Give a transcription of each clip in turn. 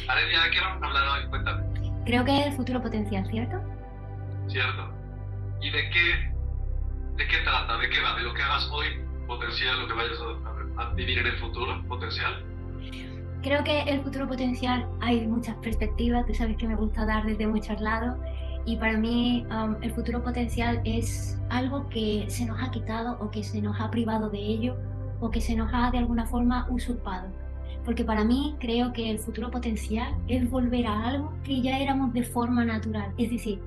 Valeria, ¿de qué vamos a hablar hoy? Cuéntame. Creo que es el futuro potencial, ¿cierto? ¿Cierto? ¿Y de qué trata? ¿De qué va? ¿De lo que hagas hoy potencial, lo que vayas a vivir en el futuro potencial? Creo que el futuro potencial hay muchas perspectivas, tú sabes que me gusta dar desde muchos lados y para mí el futuro potencial es algo que se nos ha quitado o que se nos ha privado de ello o que se nos ha de alguna forma usurpado. Porque para mí creo que el futuro potencial es volver a algo que ya éramos de forma natural. Es decir,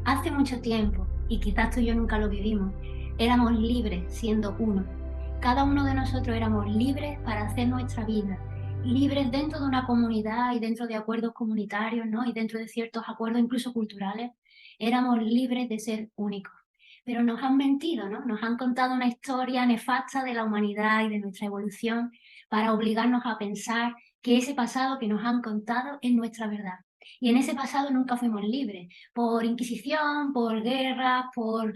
hace mucho tiempo, y quizás tú y yo nunca lo vivimos, éramos libres siendo uno. Cada uno de nosotros éramos libres para hacer nuestra vida libres dentro de una comunidad y dentro de acuerdos comunitarios, ¿no? Y dentro de ciertos acuerdos incluso culturales, éramos libres de ser únicos. Pero nos han mentido, ¿no? Nos han contado una historia nefasta de la humanidad y de nuestra evolución para obligarnos a pensar que ese pasado que nos han contado es nuestra verdad. Y en ese pasado nunca fuimos libres, por inquisición, por guerras, por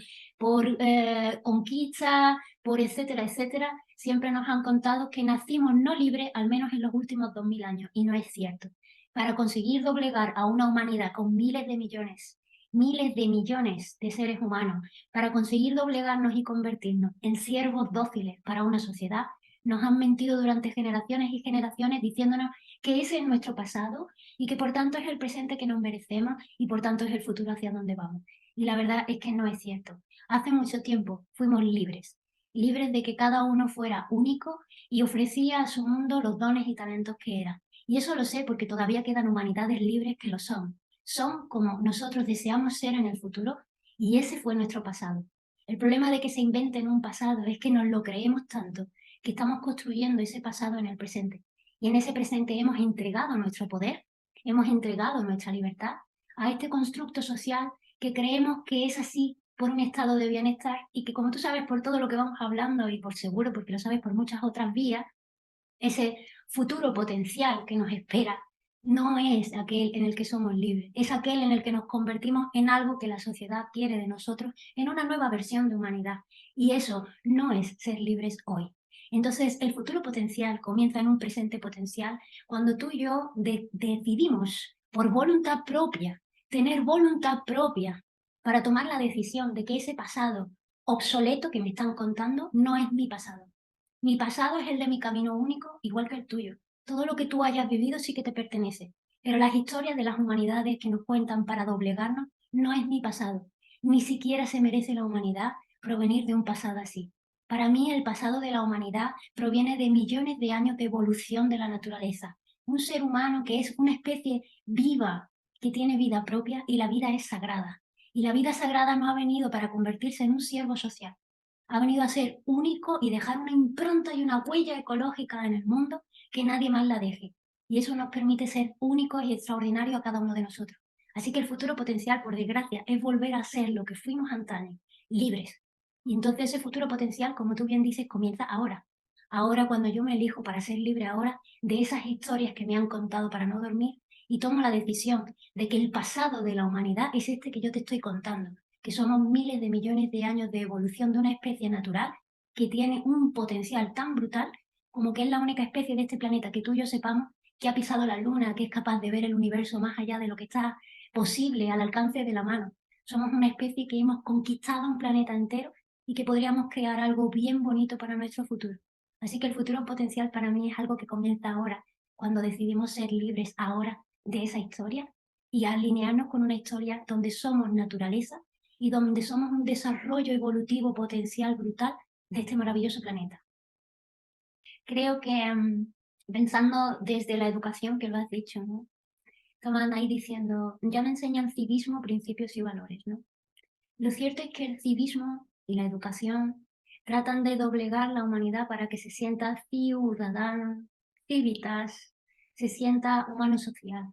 conquista, por etcétera, etcétera, siempre nos han contado que nacimos no libres, al menos en los últimos 2000 años, y no es cierto. Para conseguir doblegar a una humanidad con miles de millones de seres humanos, para conseguir doblegarnos y convertirnos en siervos dóciles para una sociedad, nos han mentido durante generaciones y generaciones diciéndonos que ese es nuestro pasado y que por tanto es el presente que nos merecemos y por tanto es el futuro hacia donde vamos. Y la verdad es que no es cierto. Hace mucho tiempo fuimos libres, libres de que cada uno fuera único y ofrecía a su mundo los dones y talentos que era. Y eso lo sé porque todavía quedan humanidades libres que lo son. Son como nosotros deseamos ser en el futuro y ese fue nuestro pasado. El problema de que se inventen un pasado es que nos lo creemos tanto que estamos construyendo ese pasado en el presente. Y en ese presente hemos entregado nuestro poder, hemos entregado nuestra libertad a este constructo social que creemos que es así por un estado de bienestar y que, como tú sabes, por todo lo que vamos hablando y por seguro, porque lo sabes por muchas otras vías, ese futuro potencial que nos espera no es aquel en el que somos libres, es aquel en el que nos convertimos en algo que la sociedad quiere de nosotros, en una nueva versión de humanidad. Y eso no es ser libres hoy. Entonces, el futuro potencial comienza en un presente potencial cuando tú y yo decidimos por voluntad propia, tener voluntad propia para tomar la decisión de que ese pasado obsoleto que me están contando no es mi pasado. Mi pasado es el de mi camino único, igual que el tuyo. Todo lo que tú hayas vivido sí que te pertenece, pero las historias de las humanidades que nos cuentan para doblegarnos no es mi pasado. Ni siquiera se merece la humanidad provenir de un pasado así. Para mí el pasado de la humanidad proviene de millones de años de evolución de la naturaleza. Un ser humano que es una especie viva, que tiene vida propia y la vida es sagrada. Y la vida sagrada no ha venido para convertirse en un siervo social, ha venido a ser único y dejar una impronta y una huella ecológica en el mundo que nadie más la deje. Y eso nos permite ser únicos y extraordinarios a cada uno de nosotros. Así que el futuro potencial, por desgracia, es volver a ser lo que fuimos antaño, libres. Y entonces ese futuro potencial, como tú bien dices, comienza ahora. Ahora cuando yo me elijo para ser libre ahora de esas historias que me han contado para no dormir y tomo la decisión de que el pasado de la humanidad es este que yo te estoy contando, que somos miles de millones de años de evolución de una especie natural que tiene un potencial tan brutal como que es la única especie de este planeta que tú y yo sepamos que ha pisado la luna, que es capaz de ver el universo más allá de lo que está posible al alcance de la mano. Somos una especie que hemos conquistado un planeta entero y que podríamos crear algo bien bonito para nuestro futuro. Así que el futuro potencial para mí es algo que comienza ahora, cuando decidimos ser libres ahora de esa historia y alinearnos con una historia donde somos naturaleza y donde somos un desarrollo evolutivo potencial brutal de este maravilloso planeta. Creo que pensando desde la educación, que lo has dicho, ¿no? Estaban ahí diciendo, ya me enseñan civismo, principios y valores, ¿no? Lo cierto es que el civismo y la educación tratan de doblegar la humanidad para que se sienta ciudadano, civitas, se sienta humano social.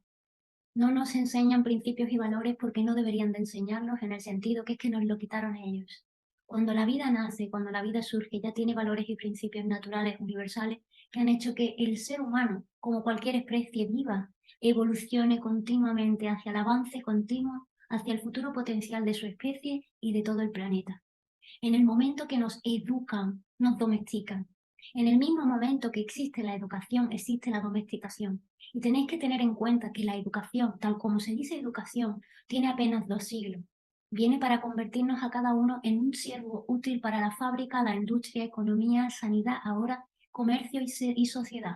No nos enseñan principios y valores porque no deberían de enseñarlos en el sentido que es que nos lo quitaron ellos. Cuando la vida nace, cuando la vida surge, ya tiene valores y principios naturales universales que han hecho que el ser humano, como cualquier especie viva, evolucione continuamente hacia el avance continuo, hacia el futuro potencial de su especie y de todo el planeta. En el momento que nos educan, nos domestican. En el mismo momento que existe la educación, existe la domesticación. Y tenéis que tener en cuenta que la educación, tal como se dice educación, tiene apenas 2 siglos. Viene para convertirnos a cada uno en un siervo útil para la fábrica, la industria, economía, sanidad, ahora comercio y sociedad.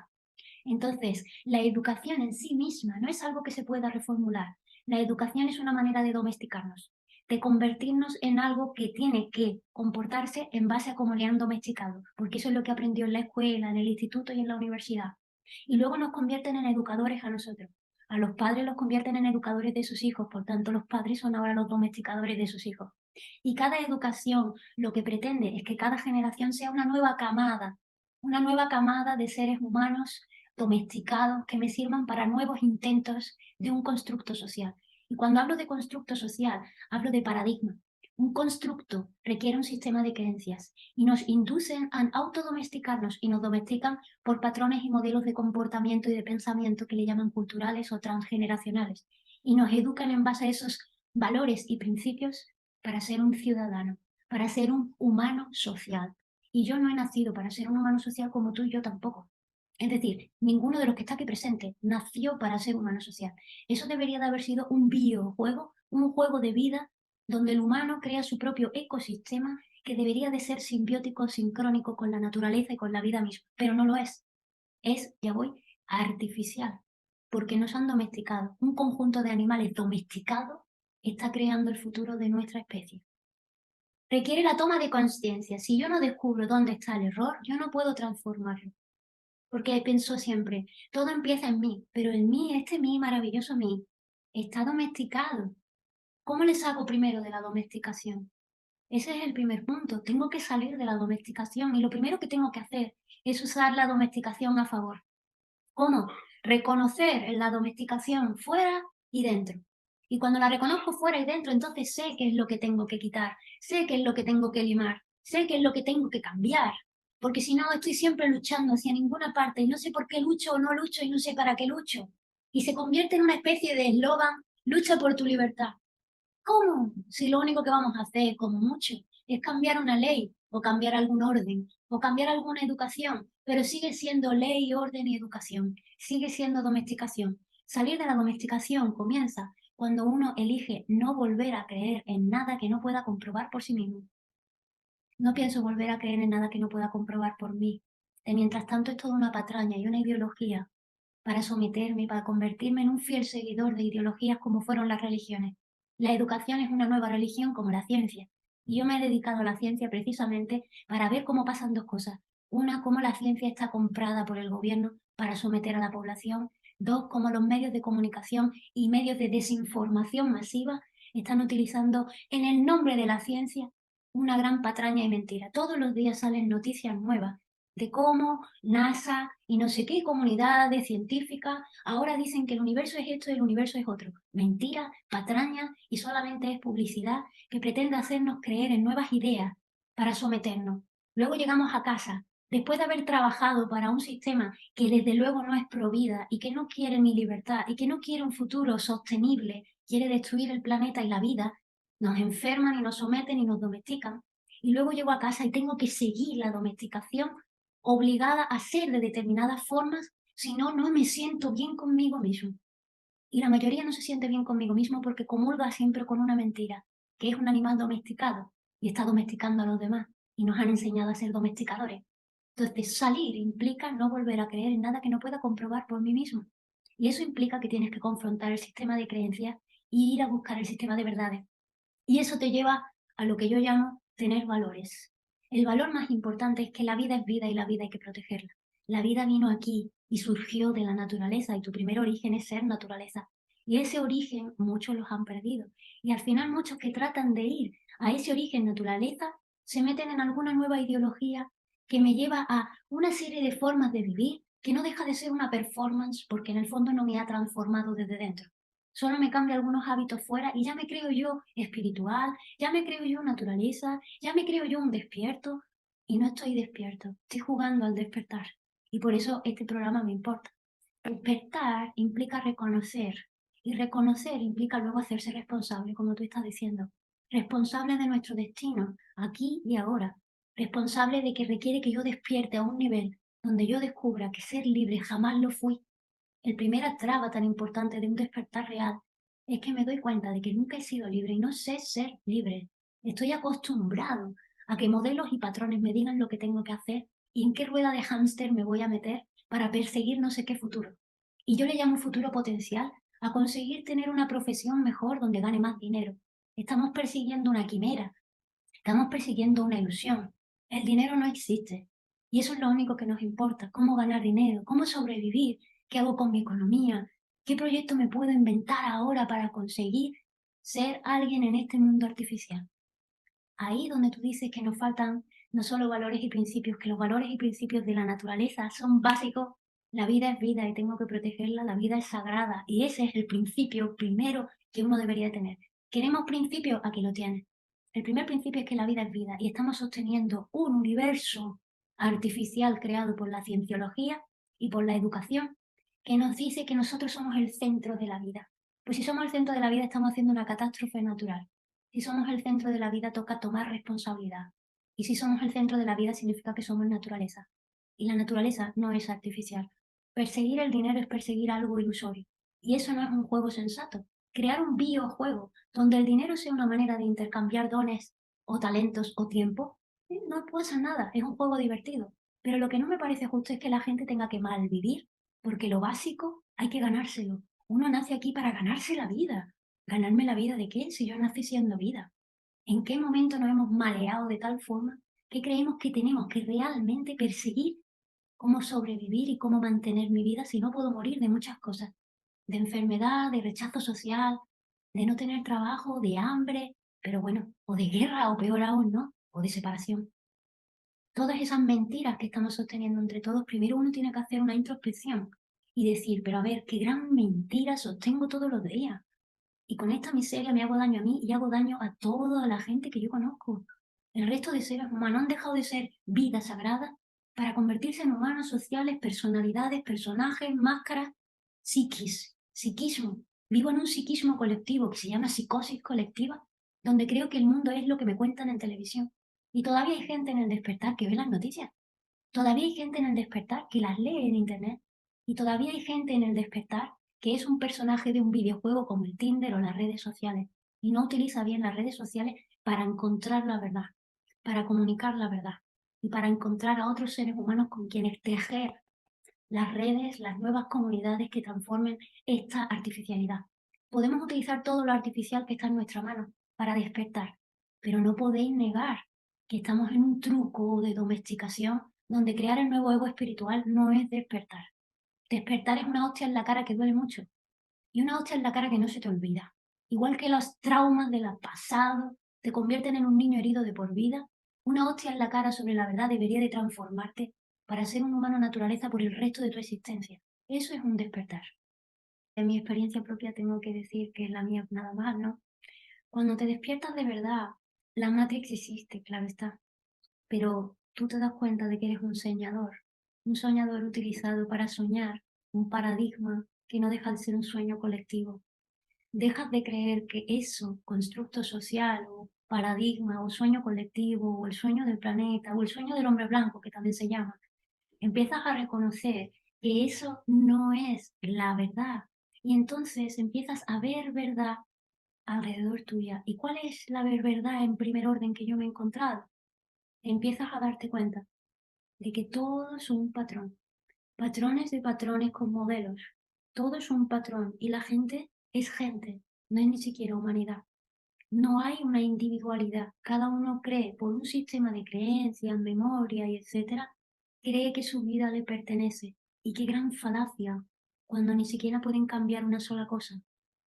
Entonces, la educación en sí misma no es algo que se pueda reformular. La educación es una manera de domesticarnos, de convertirnos en algo que tiene que comportarse en base a cómo le han domesticado, porque eso es lo que aprendió en la escuela, en el instituto y en la universidad. Y luego nos convierten en educadores a nosotros. A los padres los convierten en educadores de sus hijos, por tanto los padres son ahora los domesticadores de sus hijos. Y cada educación lo que pretende es que cada generación sea una nueva camada de seres humanos domesticados que me sirvan para nuevos intentos de un constructo social. Y cuando hablo de constructo social, hablo de paradigma. Un constructo requiere un sistema de creencias y nos inducen a autodomesticarnos y nos domestican por patrones y modelos de comportamiento y de pensamiento que le llaman culturales o transgeneracionales y nos educan en base a esos valores y principios para ser un ciudadano, para ser un humano social. Y yo no he nacido para ser un humano social como tú y yo tampoco. Es decir, ninguno de los que está aquí presente nació para ser humano social. Eso debería de haber sido un videojuego, un juego de vida donde el humano crea su propio ecosistema que debería de ser simbiótico, sincrónico con la naturaleza y con la vida misma, pero no lo es. Es, ya voy, artificial, porque nos han domesticado. Un conjunto de animales domesticados está creando el futuro de nuestra especie. Requiere la toma de conciencia. Si yo no descubro dónde está el error, yo no puedo transformarlo. Porque pienso siempre, todo empieza en mí, pero en mí, este mí, maravilloso mí, está domesticado. ¿Cómo le saco primero de la domesticación? Ese es el primer punto. Tengo que salir de la domesticación y lo primero que tengo que hacer es usar la domesticación a favor. ¿Cómo? Reconocer la domesticación fuera y dentro. Y cuando la reconozco fuera y dentro, entonces sé qué es lo que tengo que quitar, sé qué es lo que tengo que limar, sé qué es lo que tengo que cambiar. Porque si no, estoy siempre luchando hacia ninguna parte y no sé por qué lucho o no lucho y no sé para qué lucho. Y se convierte en una especie de eslogan, lucha por tu libertad. ¿Cómo? Si lo único que vamos a hacer, como mucho, es cambiar una ley o cambiar algún orden o cambiar alguna educación, pero sigue siendo ley, orden y educación, sigue siendo domesticación. Salir de la domesticación comienza cuando uno elige no volver a creer en nada que no pueda comprobar por sí mismo. No pienso volver a creer en nada que no pueda comprobar por mí. De mientras tanto es toda una patraña y una ideología para someterme, para convertirme en un fiel seguidor de ideologías como fueron las religiones. La educación es una nueva religión como la ciencia. Y yo me he dedicado a la ciencia precisamente para ver cómo pasan dos cosas. Una, cómo la ciencia está comprada por el gobierno para someter a la población. Dos, cómo los medios de comunicación y medios de desinformación masiva están utilizando en el nombre de la ciencia una gran patraña y mentira. Todos los días salen noticias nuevas de cómo NASA y no sé qué comunidades científicas ahora dicen que el universo es esto y el universo es otro. Mentira, patraña y solamente es publicidad que pretende hacernos creer en nuevas ideas para someternos. Luego llegamos a casa, después de haber trabajado para un sistema que desde luego no es pro vida y que no quiere mi libertad y que no quiere un futuro sostenible, quiere destruir el planeta y la vida, nos enferman y nos someten y nos domestican. Y luego llego a casa y tengo que seguir la domesticación obligada a ser de determinadas formas, si no, no me siento bien conmigo mismo. Y la mayoría no se siente bien conmigo mismo porque comulga siempre con una mentira, que es un animal domesticado y está domesticando a los demás y nos han enseñado a ser domesticadores. Entonces, salir implica no volver a creer en nada que no pueda comprobar por mí mismo. Y eso implica que tienes que confrontar el sistema de creencias y ir a buscar el sistema de verdades. Y eso te lleva a lo que yo llamo tener valores. El valor más importante es que la vida es vida y la vida hay que protegerla. La vida vino aquí y surgió de la naturaleza y tu primer origen es ser naturaleza. Y ese origen muchos los han perdido. Y al final muchos que tratan de ir a ese origen naturaleza se meten en alguna nueva ideología que me lleva a una serie de formas de vivir que no deja de ser una performance porque en el fondo no me ha transformado desde dentro. Solo me cambio algunos hábitos fuera y ya me creo yo espiritual, ya me creo yo naturaleza, ya me creo yo un despierto y no estoy despierto, estoy jugando al despertar. Y por eso este programa me importa. Despertar implica reconocer y reconocer implica luego hacerse responsable, como tú estás diciendo. Responsable de nuestro destino, aquí y ahora. responsable de que requiere que yo despierte a un nivel donde yo descubra que ser libre jamás lo fui. El primera traba tan importante de un despertar real es que me doy cuenta de que nunca he sido libre y no sé ser libre. Estoy acostumbrado a que modelos y patrones me digan lo que tengo que hacer y en qué rueda de hámster me voy a meter para perseguir no sé qué futuro. Y yo le llamo futuro potencial a conseguir tener una profesión mejor donde gane más dinero. Estamos persiguiendo una quimera, estamos persiguiendo una ilusión. El dinero no existe. Y eso es lo único que nos importa. Cómo ganar dinero, cómo sobrevivir, qué hago con mi economía, qué proyecto me puedo inventar ahora para conseguir ser alguien en este mundo artificial. Ahí donde tú dices que nos faltan no solo valores y principios, que los valores y principios de la naturaleza son básicos. La vida es vida y tengo que protegerla, la vida es sagrada y ese es el principio primero que uno debería tener. ¿Queremos principios? Aquí lo tienes. El primer principio es que la vida es vida y estamos sosteniendo un universo artificial creado por la cienciología y por la educación que nos dice que nosotros somos el centro de la vida. Pues si somos el centro de la vida estamos haciendo una catástrofe natural. Si somos el centro de la vida, toca tomar responsabilidad. Y si somos el centro de la vida, significa que somos naturaleza. Y la naturaleza no es artificial. Perseguir el dinero es perseguir algo ilusorio. Y eso no es un juego sensato. Crear un biojuego donde el dinero sea una manera de intercambiar dones o talentos o tiempo, no pasa nada, es un juego divertido. Pero lo que no me parece justo es que la gente tenga que malvivir, porque lo básico hay que ganárselo. Uno nace aquí para ganarse la vida. ¿Ganarme la vida de qué? Si yo nací siendo vida. ¿En qué momento nos hemos maleado de tal forma que creemos que tenemos que realmente perseguir cómo sobrevivir y cómo mantener mi vida si no puedo morir de muchas cosas? De enfermedad, de rechazo social, de no tener trabajo, de hambre, pero bueno, o de guerra, o peor aún, ¿no? O de separación. Todas esas mentiras que estamos sosteniendo entre todos, primero uno tiene que hacer una introspección y decir, pero a ver, qué gran mentira sostengo todos los días. Y con esta miseria me hago daño a mí y hago daño a toda la gente que yo conozco. El resto de seres humanos han dejado de ser vida sagrada para convertirse en humanos sociales, personalidades, personajes, máscaras, psiquismo. Vivo en un psiquismo colectivo que se llama psicosis colectiva, donde creo que el mundo es lo que me cuentan en televisión. Y todavía hay gente en el despertar que ve las noticias. Todavía hay gente en el despertar que las lee en internet. Y todavía hay gente en el despertar que es un personaje de un videojuego como el Tinder o las redes sociales y no utiliza bien las redes sociales para encontrar la verdad, para comunicar la verdad y para encontrar a otros seres humanos con quienes tejer las redes, las nuevas comunidades que transformen esta artificialidad. Podemos utilizar todo lo artificial que está en nuestra mano para despertar, pero no podéis negar que estamos en un truco de domesticación donde crear el nuevo ego espiritual no es despertar. Despertar es una hostia en la cara que duele mucho y una hostia en la cara que no se te olvida. Igual que los traumas del pasado te convierten en un niño herido de por vida, una hostia en la cara sobre la verdad debería de transformarte para ser un humano naturaleza por el resto de tu existencia. Eso es un despertar. En mi experiencia propia tengo que decir que es la mía nada más, ¿no? Cuando te despiertas de verdad, la Matrix existe, claro está, pero tú te das cuenta de que eres un soñador utilizado para soñar un paradigma que no deja de ser un sueño colectivo. Dejas de creer que eso, constructo social o paradigma o sueño colectivo o el sueño del planeta o el sueño del hombre blanco, que también se llama, empiezas a reconocer que eso no es la verdad y entonces empiezas a ver verdad alrededor tuya. ¿Y cuál es la verdad en primer orden que yo me he encontrado? Empiezas a darte cuenta de que todo es un patrón, patrones de patrones con modelos, todo es un patrón y la gente es gente, no es ni siquiera humanidad. No hay una individualidad, cada uno cree por un sistema de creencias, memoria y etcétera, cree que su vida le pertenece. Y qué gran falacia, cuando ni siquiera pueden cambiar una sola cosa.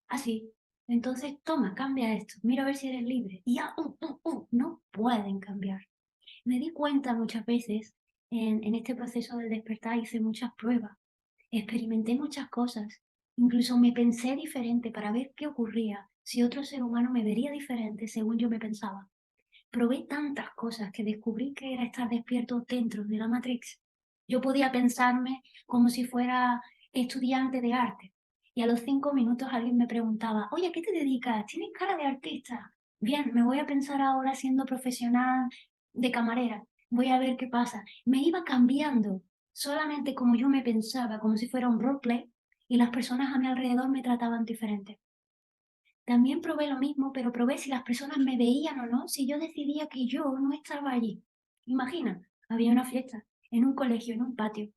Así, entonces toma, cambia esto, mira a ver si eres libre. Y ya, no pueden cambiar. Me di cuenta muchas veces en este proceso del despertar, hice muchas pruebas, experimenté muchas cosas, incluso me pensé diferente para ver qué ocurría si otro ser humano me vería diferente según yo me pensaba. Probé tantas cosas que descubrí que era estar despierto dentro de la Matrix. Yo podía pensarme como si fuera estudiante de arte. Y a los 5 minutos alguien me preguntaba, oye, ¿a qué te dedicas? ¿Tienes cara de artista? Bien, me voy a pensar ahora siendo profesional de camarera. voy a ver qué pasa. Me iba cambiando, solamente como yo me pensaba, como si fuera un roleplay, y las personas a mi alrededor me trataban diferente. También probé lo mismo, pero probé si las personas me veían o no, si yo decidía que yo no estaba allí. Imagina, había una fiesta, en un colegio, en un patio,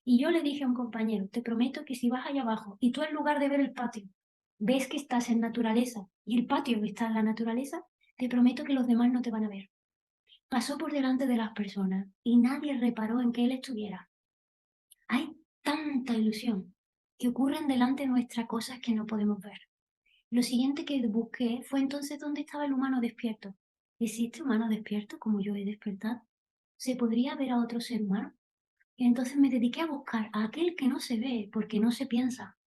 y yo le dije a un compañero, te prometo que si vas allá abajo y tú en lugar de ver el patio, ves que estás en naturaleza y el patio está en la naturaleza, te prometo que los demás no te van a ver. Pasó por delante de las personas y nadie reparó en que él estuviera. Hay tanta ilusión que ocurren delante nuestras cosas que no podemos ver. Lo siguiente que busqué fue entonces dónde estaba el humano despierto. ¿Existe humano despierto como yo he despertado? ¿Se podría ver a otro ser humano? Y entonces me dediqué a buscar a aquel que no se ve porque no se piensa.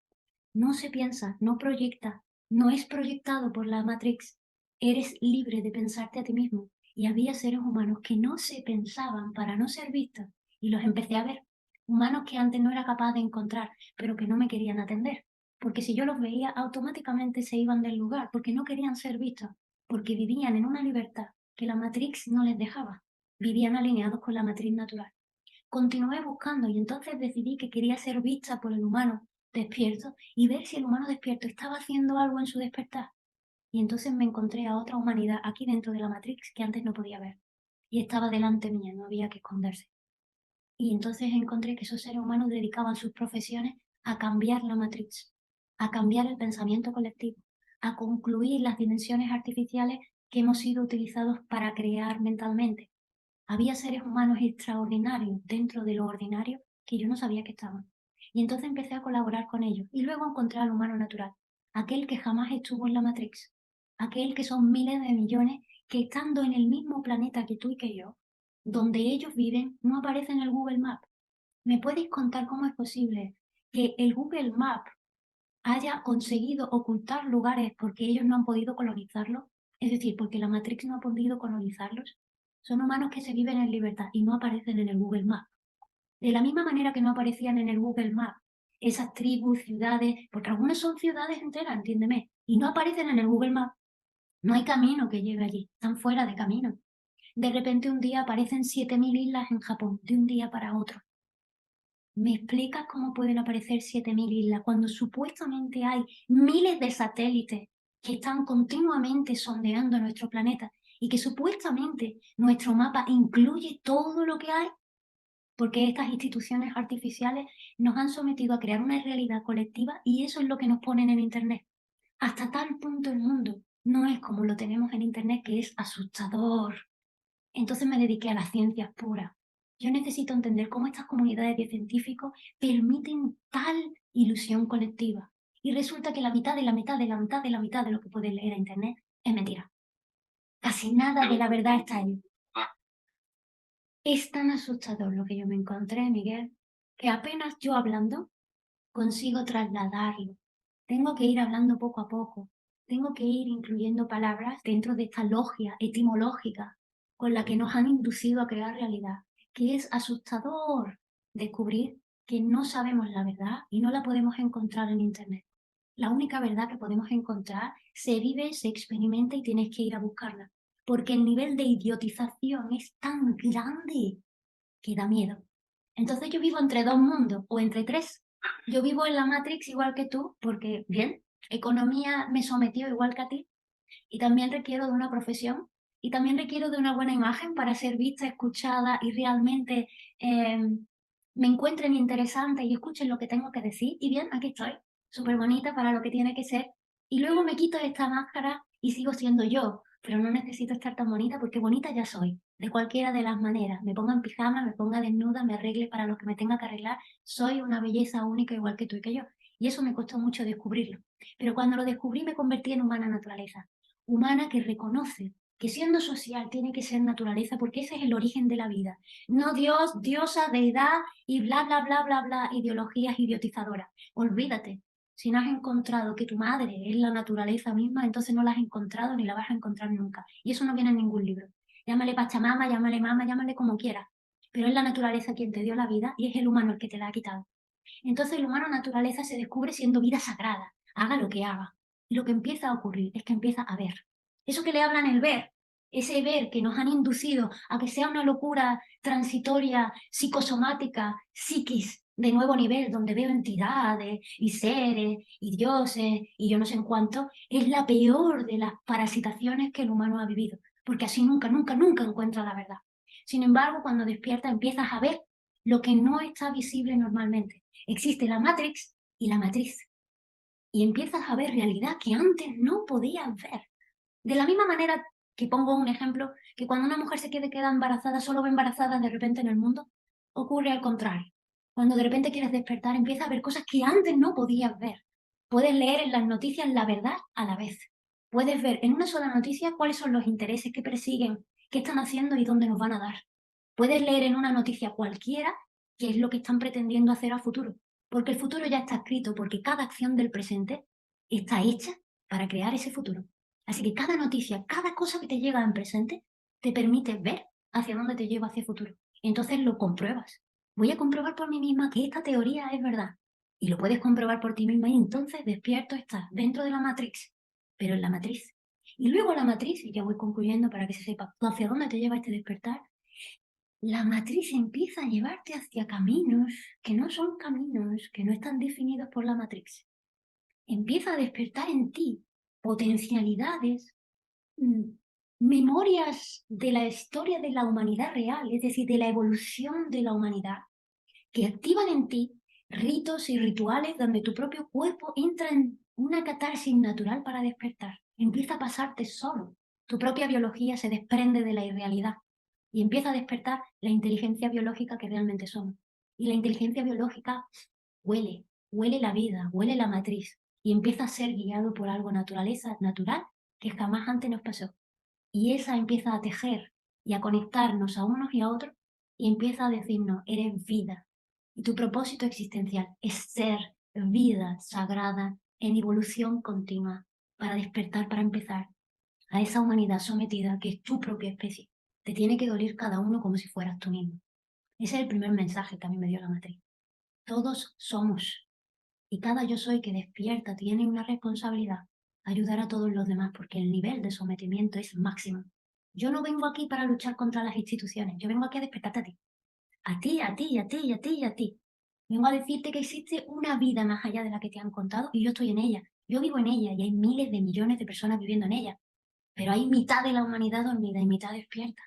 No se piensa, no proyecta, no es proyectado por la Matrix. Eres libre de pensarte a ti mismo. Y había seres humanos que no se pensaban para no ser vistos. Y los empecé a ver. Humanos que antes no era capaz de encontrar, pero que no me querían atender. Porque si yo los veía, automáticamente se iban del lugar, porque no querían ser vistos. Porque vivían en una libertad que la Matrix no les dejaba. Vivían alineados con la matriz natural. Continué buscando y entonces decidí que quería ser vista por el humano despierto y ver si el humano despierto estaba haciendo algo en su despertar. Y entonces me encontré a otra humanidad aquí dentro de la Matrix que antes no podía ver. Y estaba delante mía, no había que esconderse. Y entonces encontré que esos seres humanos dedicaban sus profesiones a cambiar la Matrix, a cambiar el pensamiento colectivo, a concluir las dimensiones artificiales que hemos sido utilizados para crear mentalmente. Había seres humanos extraordinarios dentro de lo ordinario que yo no sabía que estaban. Y entonces empecé a colaborar con ellos. Y luego encontré al humano natural, aquel que jamás estuvo en la Matrix, aquel que son miles de millones que estando en el mismo planeta que tú y que yo, donde ellos viven, no aparece en el Google Map. ¿Me puedes contar cómo es posible que el Google Map haya conseguido ocultar lugares porque ellos no han podido colonizarlos? Es decir, porque la Matrix no ha podido colonizarlos. Son humanos que se viven en libertad y no aparecen en el Google Maps. De la misma manera que no aparecían en el Google Maps esas tribus, ciudades, porque algunas son ciudades enteras, entiéndeme, y no aparecen en el Google Maps. No hay camino que lleve allí, están fuera de camino. De repente un día aparecen 7.000 islas en Japón, de un día para otro. ¿Me explicas cómo pueden aparecer 7.000 islas cuando supuestamente hay miles de satélites que están continuamente sondeando nuestro planeta y que supuestamente nuestro mapa incluye todo lo que hay? Porque estas instituciones artificiales nos han sometido a crear una realidad colectiva y eso es lo que nos ponen en Internet. Hasta tal punto el mundo no es como lo tenemos en Internet, que es asustador. Entonces me dediqué a las ciencias puras. Yo necesito entender cómo estas comunidades de científicos permiten tal ilusión colectiva. Y resulta que la mitad de la mitad de la mitad de la mitad de lo que puedes leer en Internet es mentira. Casi nada de la verdad está ahí. Es tan asustador lo que yo me encontré, Miguel, que apenas yo hablando consigo trasladarlo. Tengo que ir hablando poco a poco. Tengo que ir incluyendo palabras dentro de esta logia etimológica con la que nos han inducido a crear realidad, que es asustador descubrir que no sabemos la verdad y no la podemos encontrar en Internet. La única verdad que podemos encontrar se vive, se experimenta y tienes que ir a buscarla, porque el nivel de idiotización es tan grande que da miedo. Entonces yo vivo entre dos mundos o entre tres. Yo vivo en la Matrix igual que tú, porque, bien, economía me sometió igual que a ti, y también requiero de una profesión, y también requiero de una buena imagen para ser vista, escuchada y realmente eh, me encuentren interesante y escuchen lo que tengo que decir. Y bien, aquí estoy, súper bonita para lo que tiene que ser. Y luego me quito esta máscara y sigo siendo yo, pero no necesito estar tan bonita porque bonita ya soy, de cualquiera de las maneras. Me ponga en pijama, me ponga desnuda, me arregle para lo que me tenga que arreglar. Soy una belleza única igual que tú y que yo. Y eso me costó mucho descubrirlo. Pero cuando lo descubrí me convertí en humana naturaleza. Humana que reconoce que siendo social tiene que ser naturaleza porque ese es el origen de la vida. No Dios, diosa, deidad y bla, bla, bla, bla, bla, ideologías idiotizadoras. Olvídate. Si no has encontrado que tu madre es la naturaleza misma, entonces no la has encontrado ni la vas a encontrar nunca. Y eso no viene en ningún libro. Llámale Pachamama, llámale mama, llámale como quieras. Pero es la naturaleza quien te dio la vida y es el humano el que te la ha quitado. Entonces el humano naturaleza se descubre siendo vida sagrada, haga lo que haga. Y lo que empieza a ocurrir es que empieza a ver. Eso que le hablan el ver, ese ver que nos han inducido a que sea una locura transitoria, psicosomática, psiquis, de nuevo nivel, donde veo entidades y seres y dioses y yo no sé en cuánto, es la peor de las parasitaciones que el humano ha vivido, porque así nunca, nunca, nunca encuentra la verdad. Sin embargo, cuando despiertas empiezas a ver lo que no está visible normalmente. Existe la Matrix y la matriz, y empiezas a ver realidad que antes no podías ver. De la misma manera que pongo un ejemplo, que cuando una mujer se queda embarazada, solo ve embarazadas de repente en el mundo, ocurre al contrario. Cuando de repente quieres despertar, empiezas a ver cosas que antes no podías ver. Puedes leer en las noticias la verdad a la vez. Puedes ver en una sola noticia cuáles son los intereses que persiguen, qué están haciendo y dónde nos van a dar. Puedes leer en una noticia cualquiera qué es lo que están pretendiendo hacer a futuro. Porque el futuro ya está escrito, porque cada acción del presente está hecha para crear ese futuro. Así que cada noticia, cada cosa que te llega en presente, te permite ver hacia dónde te lleva hacia el futuro. Y entonces lo compruebas. Voy a comprobar por mí misma que esta teoría es verdad. Y lo puedes comprobar por ti misma y entonces despierto estás dentro de la matriz, pero en la matriz. Y luego la matriz, y ya voy concluyendo para que se sepa hacia dónde te lleva este despertar, la matriz empieza a llevarte hacia caminos que no son caminos, que no están definidos por la matriz. Empieza a despertar en ti potencialidades, memorias de la historia de la humanidad real, es decir, de la evolución de la humanidad, que activan en ti ritos y rituales donde tu propio cuerpo entra en una catarsis natural para despertar. Empieza a pasarte solo. Tu propia biología se desprende de la irrealidad y empieza a despertar la inteligencia biológica que realmente somos. Y la inteligencia biológica huele, huele la vida, huele la matriz y empieza a ser guiado por algo naturaleza natural que jamás antes nos pasó. Y esa empieza a tejer y a conectarnos a unos y a otros y empieza a decirnos, eres vida. Y tu propósito existencial es ser vida sagrada en evolución continua para despertar, para empezar a esa humanidad sometida que es tu propia especie. Te tiene que doler cada uno como si fueras tú mismo. Ese es el primer mensaje que a mí me dio la matriz. Todos somos y cada yo soy que despierta tiene una responsabilidad, ayudar a todos los demás, porque el nivel de sometimiento es máximo. Yo no vengo aquí para luchar contra las instituciones, yo vengo aquí a despertarte a ti. A ti, a ti, a ti, a ti, a ti. Vengo a decirte que existe una vida más allá de la que te han contado y yo estoy en ella. Yo vivo en ella y hay miles de millones de personas viviendo en ella. Pero hay mitad de la humanidad dormida y mitad despierta.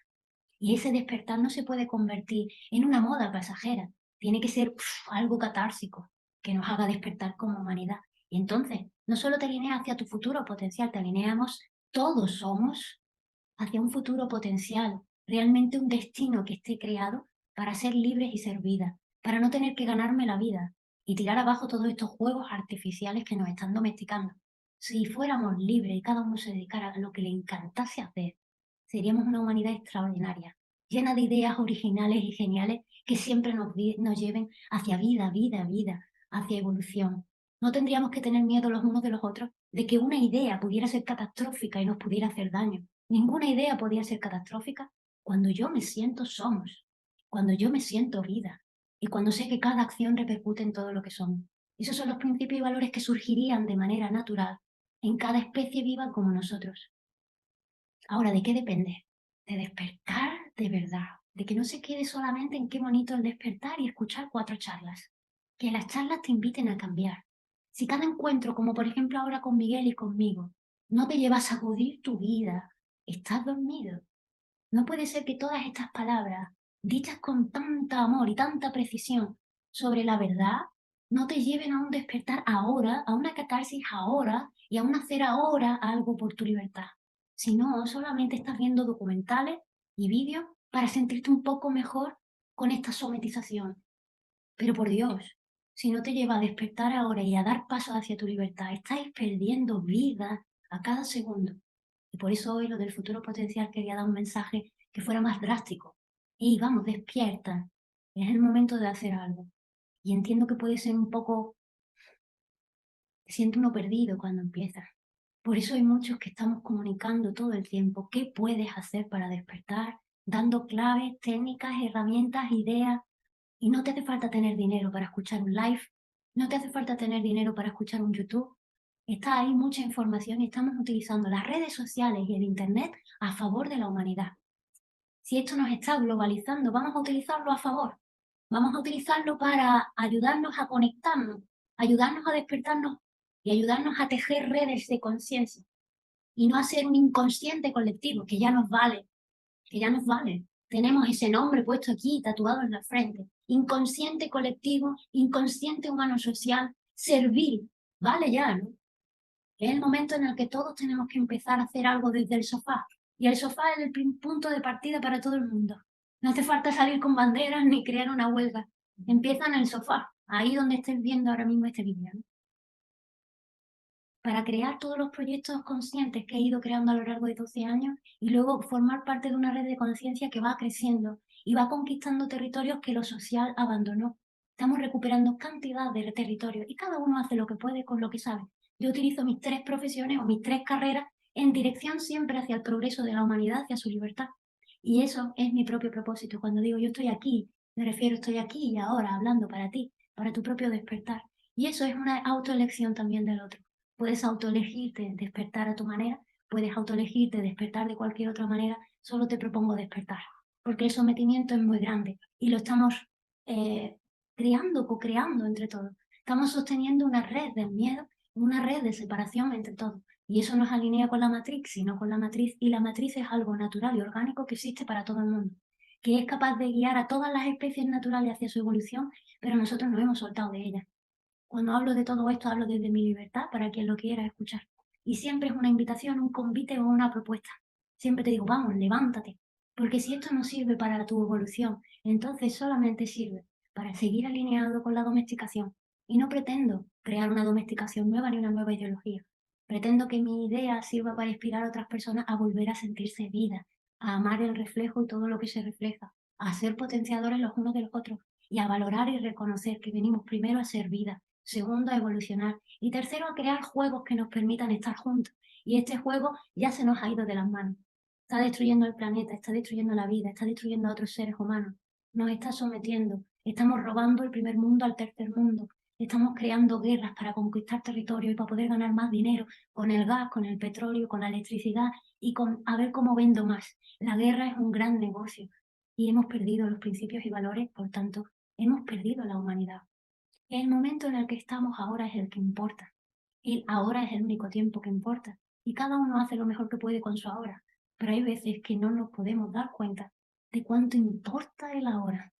Y ese despertar no se puede convertir en una moda pasajera. Tiene que ser algo catársico que nos haga despertar como humanidad. Y entonces, no solo te alineas hacia tu futuro potencial, te alineamos, todos somos, hacia un futuro potencial, realmente un destino que esté creado para ser libres y ser vida, para no tener que ganarme la vida y tirar abajo todos estos juegos artificiales que nos están domesticando. Si fuéramos libres y cada uno se dedicara a lo que le encantase hacer, seríamos una humanidad extraordinaria, llena de ideas originales y geniales que siempre nos lleven hacia vida, vida, vida, hacia evolución. No tendríamos que tener miedo los unos de los otros de que una idea pudiera ser catastrófica y nos pudiera hacer daño. Ninguna idea podía ser catastrófica cuando yo me siento somos, cuando yo me siento vida y cuando sé que cada acción repercute en todo lo que somos. Esos son los principios y valores que surgirían de manera natural en cada especie viva como nosotros. Ahora, ¿de qué depende? De despertar de verdad, de que no se quede solamente en qué bonito el despertar y escuchar 4 charlas. Que las charlas te inviten a cambiar. Si cada encuentro, como por ejemplo ahora con Miguel y conmigo, no te lleva a sacudir tu vida, estás dormido. No puede ser que todas estas palabras, dichas con tanta amor y tanta precisión sobre la verdad, no te lleven a un despertar ahora, a una catarsis ahora y a un hacer ahora algo por tu libertad. Si no, solamente estás viendo documentales y vídeos para sentirte un poco mejor con esta somatización. Pero por Dios, si no te lleva a despertar ahora y a dar pasos hacia tu libertad, estáis perdiendo vida a cada segundo. Y por eso hoy lo del futuro potencial quería dar un mensaje que fuera más drástico. Y vamos, despierta. Es el momento de hacer algo. Y entiendo que puede ser un poco, te siento uno perdido cuando empieza. Por eso hay muchos que estamos comunicando todo el tiempo qué puedes hacer para despertar, dando claves, técnicas, herramientas, ideas. Y no te hace falta tener dinero para escuchar un live, no te hace falta tener dinero para escuchar un YouTube. Está ahí mucha información y estamos utilizando las redes sociales y el Internet a favor de la humanidad. Si esto nos está globalizando, vamos a utilizarlo a favor. Vamos a utilizarlo para ayudarnos a conectarnos, ayudarnos a despertarnos y ayudarnos a tejer redes de conciencia y no a ser un inconsciente colectivo que ya nos vale, que ya nos vale. Tenemos ese nombre puesto aquí, tatuado en la frente. Inconsciente colectivo, inconsciente humano social, servil. Vale ya, ¿no? Es el momento en el que todos tenemos que empezar a hacer algo desde el sofá. Y el sofá es el punto de partida para todo el mundo. No hace falta salir con banderas ni crear una huelga. Empieza en el sofá, ahí donde estés viendo ahora mismo este vídeo, ¿no? Para crear todos los proyectos conscientes que he ido creando a lo largo de 12 años y luego formar parte de una red de conciencia que va creciendo y va conquistando territorios que lo social abandonó. Estamos recuperando cantidad de territorios y cada uno hace lo que puede con lo que sabe. Yo utilizo mis 3 profesiones o mis 3 carreras en dirección siempre hacia el progreso de la humanidad, hacia su libertad. Y eso es mi propio propósito. Cuando digo yo estoy aquí, me refiero estoy aquí y ahora hablando para ti, para tu propio despertar. Y eso es una autoelección también del otro. Puedes autoelegirte despertar a tu manera, puedes autoelegirte despertar de cualquier otra manera, solo te propongo despertar, porque el sometimiento es muy grande y lo estamos creando, co-creando entre todos. Estamos sosteniendo una red del miedo, una red de separación entre todos. Y eso no se alinea con la matriz, sino con la matriz. Y la matriz es algo natural y orgánico que existe para todo el mundo, que es capaz de guiar a todas las especies naturales hacia su evolución, pero nosotros nos hemos soltado de ella. Cuando hablo de todo esto, hablo desde mi libertad para quien lo quiera escuchar. Y siempre es una invitación, un convite o una propuesta. Siempre te digo, vamos, levántate. Porque si esto no sirve para tu evolución, entonces solamente sirve para seguir alineado con la domesticación. Y no pretendo crear una domesticación nueva ni una nueva ideología. Pretendo que mi idea sirva para inspirar a otras personas a volver a sentirse vida, a amar el reflejo y todo lo que se refleja, a ser potenciadores los unos de los otros y a valorar y reconocer que venimos primero a ser vida, segundo a evolucionar y tercero a crear juegos que nos permitan estar juntos. Y este juego ya se nos ha ido de las manos. Está destruyendo el planeta, está destruyendo la vida, está destruyendo a otros seres humanos, nos está sometiendo, estamos robando el primer mundo al tercer mundo, estamos creando guerras para conquistar territorio y para poder ganar más dinero con el gas, con el petróleo, con la electricidad y con a ver cómo vendo más. La guerra es un gran negocio y hemos perdido los principios y valores, por tanto, hemos perdido la humanidad. El momento en el que estamos ahora es el que importa. El ahora es el único tiempo que importa. Y cada uno hace lo mejor que puede con su ahora. Pero hay veces que no nos podemos dar cuenta de cuánto importa el ahora.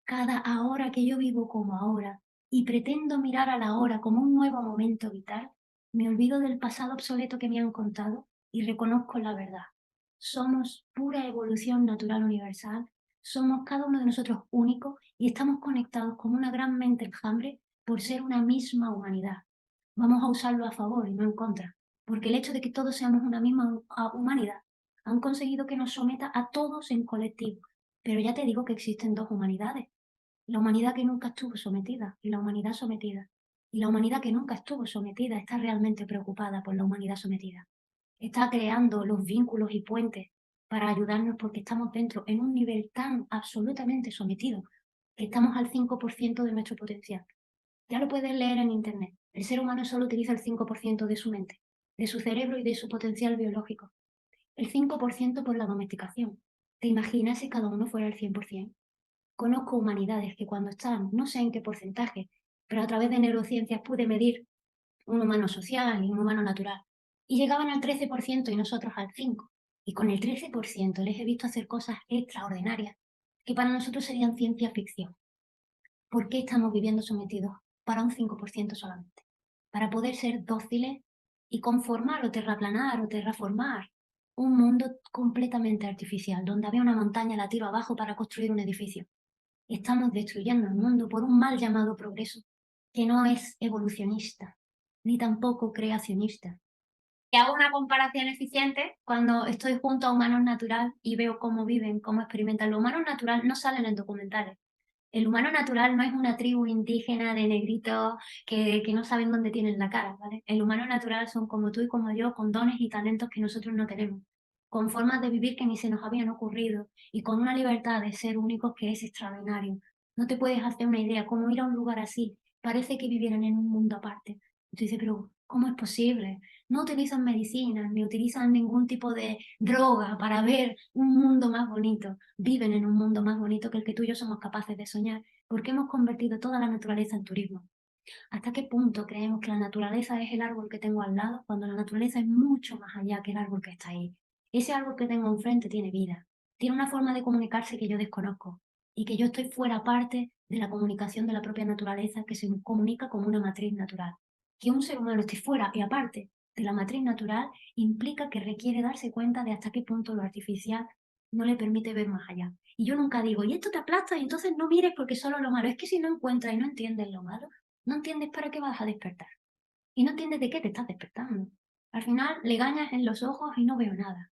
Cada ahora que yo vivo como ahora y pretendo mirar a la hora como un nuevo momento vital, me olvido del pasado obsoleto que me han contado y reconozco la verdad. Somos pura evolución natural universal, somos cada uno de nosotros únicos y estamos conectados como una gran mente enjambre por ser una misma humanidad. Vamos a usarlo a favor y no en contra, porque el hecho de que todos seamos una misma humanidad han conseguido que nos someta a todos en colectivo. Pero ya te digo que existen dos humanidades, la humanidad que nunca estuvo sometida y la humanidad sometida. Y la humanidad que nunca estuvo sometida está realmente preocupada por la humanidad sometida. Está creando los vínculos y puentes para ayudarnos porque estamos dentro en un nivel tan absolutamente sometido que estamos al 5% de nuestro potencial. Ya lo puedes leer en internet. El ser humano solo utiliza el 5% de su mente, de su cerebro y de su potencial biológico. El 5% por la domesticación. ¿Te imaginas si cada uno fuera el 100%? Conozco humanidades que cuando están, no sé en qué porcentaje, pero a través de neurociencias pude medir un humano social y un humano natural. Y llegaban al 13% y nosotros al 5%. Y con el 13% les he visto hacer cosas extraordinarias que para nosotros serían ciencia ficción. ¿Por qué estamos viviendo sometidos para un 5% solamente? Para poder ser dóciles y conformar o terraplanar o terraformar un mundo completamente artificial, donde había una montaña, la tiro abajo para construir un edificio. Estamos destruyendo el mundo por un mal llamado progreso, que no es evolucionista, ni tampoco creacionista. Y hago una comparación eficiente cuando estoy junto a humanos natural y veo cómo viven, cómo experimentan. Los humanos natural no salen en documentales. El humano natural no es una tribu indígena de negritos que no saben dónde tienen la cara, ¿vale? El humano natural son como tú y como yo, con dones y talentos que nosotros no tenemos, con formas de vivir que ni se nos habían ocurrido y con una libertad de ser únicos que es extraordinario. No te puedes hacer una idea cómo ir a un lugar así. Parece que vivieran en un mundo aparte. Y tú dices, pero ¿Cómo es posible? No utilizan medicinas ni utilizan ningún tipo de droga para ver un mundo más bonito. Viven en un mundo más bonito que el que tú y yo somos capaces de soñar, porque hemos convertido toda la naturaleza en turismo. ¿Hasta qué punto creemos que la naturaleza es el árbol que tengo al lado, cuando la naturaleza es mucho más allá que el árbol que está ahí? Ese árbol que tengo enfrente tiene vida, tiene una forma de comunicarse que yo desconozco y que yo estoy fuera parte de la comunicación de la propia naturaleza, que se comunica como una matriz natural. Que un ser humano esté fuera y aparte de la matriz natural implica que requiere darse cuenta de hasta qué punto lo artificial no le permite ver más allá. Y yo nunca digo, y esto te aplasta y entonces no mires porque solo lo malo. Es que si no encuentras y no entiendes lo malo, no entiendes para qué vas a despertar. Y no entiendes de qué te estás despertando. Al final le gañas en los ojos y no veo nada.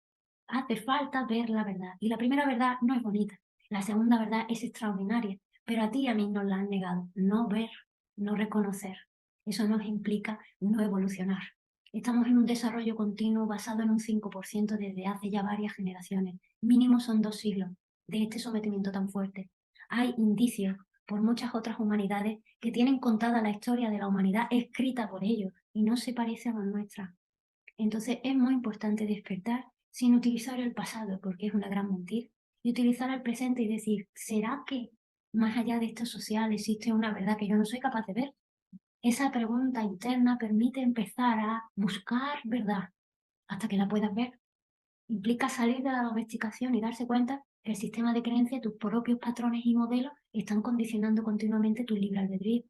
Hace falta ver la verdad. Y la primera verdad no es bonita. La segunda verdad es extraordinaria. Pero a ti y a mí nos la han negado. No ver, no reconocer. Eso nos implica no evolucionar. Estamos en un desarrollo continuo basado en un 5% desde hace ya varias generaciones. Mínimo son 2 siglos de este sometimiento tan fuerte. Hay indicios por muchas otras humanidades que tienen contada la historia de la humanidad escrita por ellos y no se parece a la nuestra. Entonces es muy importante despertar sin utilizar el pasado, porque es una gran mentira, y utilizar el presente y decir, ¿será que más allá de esto social existe una verdad que yo no soy capaz de ver? Esa pregunta interna permite empezar a buscar verdad hasta que la puedas ver. Implica salir de la domesticación y darse cuenta que el sistema de creencias, tus propios patrones y modelos están condicionando continuamente tu libre albedrío.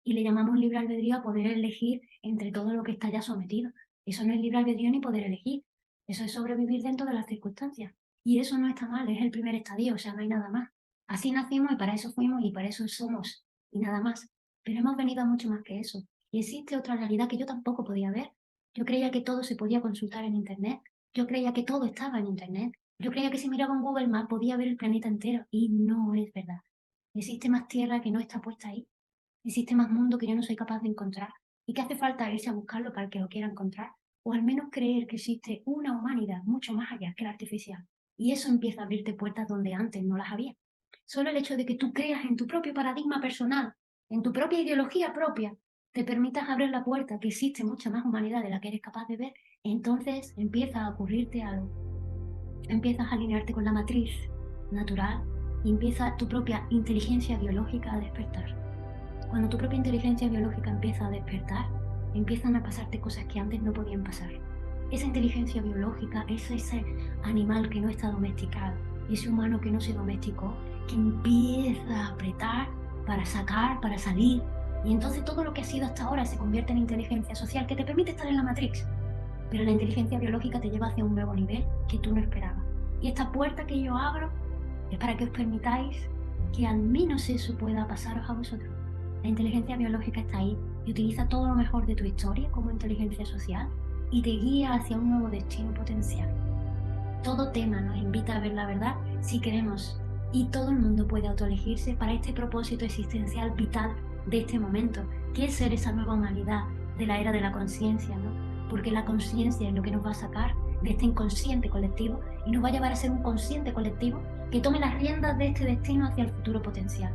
Y le llamamos libre albedrío a poder elegir entre todo lo que está ya sometido. Eso no es libre albedrío ni poder elegir. Eso es sobrevivir dentro de las circunstancias. Y eso no está mal, es el primer estadio, o sea, no hay nada más. Así nacimos y para eso fuimos y para eso somos, y nada más. Pero hemos venido a mucho más que eso. Y existe otra realidad que yo tampoco podía ver. Yo creía que todo se podía consultar en Internet. Yo creía que todo estaba en Internet. Yo creía que si miraba en Google Maps podía ver el planeta entero. Y no es verdad. Existe más tierra que no está puesta ahí. Existe más mundo que yo no soy capaz de encontrar y que hace falta irse a buscarlo para el que lo quiera encontrar, o al menos creer que existe una humanidad mucho más allá que la artificial. Y eso empieza a abrirte puertas donde antes no las había. Solo el hecho de que tú creas en tu propio paradigma personal, en tu propia ideología propia, te permitas abrir la puerta que existe mucha más humanidad de la que eres capaz de ver, entonces empieza a ocurrirte algo. Empiezas a alinearte con la matriz natural y empieza tu propia inteligencia biológica a despertar. Cuando tu propia inteligencia biológica empieza a despertar, empiezan a pasarte cosas que antes no podían pasar. Esa inteligencia biológica es ese animal que no está domesticado, ese humano que no se domesticó, que empieza a apretar para sacar, para salir. Y entonces todo lo que ha sido hasta ahora se convierte en inteligencia social que te permite estar en la Matrix. Pero la inteligencia biológica te lleva hacia un nuevo nivel que tú no esperabas. Y esta puerta que yo abro es para que os permitáis que al menos eso pueda pasaros a vosotros. La inteligencia biológica está ahí y utiliza todo lo mejor de tu historia como inteligencia social y te guía hacia un nuevo destino potencial. Todo tema nos invita a ver la verdad si queremos, y todo el mundo puede autoelegirse para este propósito existencial vital de este momento, que es ser esa nueva humanidad de la era de la conciencia, ¿no? Porque la conciencia es lo que nos va a sacar de este inconsciente colectivo y nos va a llevar a ser un consciente colectivo que tome las riendas de este destino hacia el futuro potencial.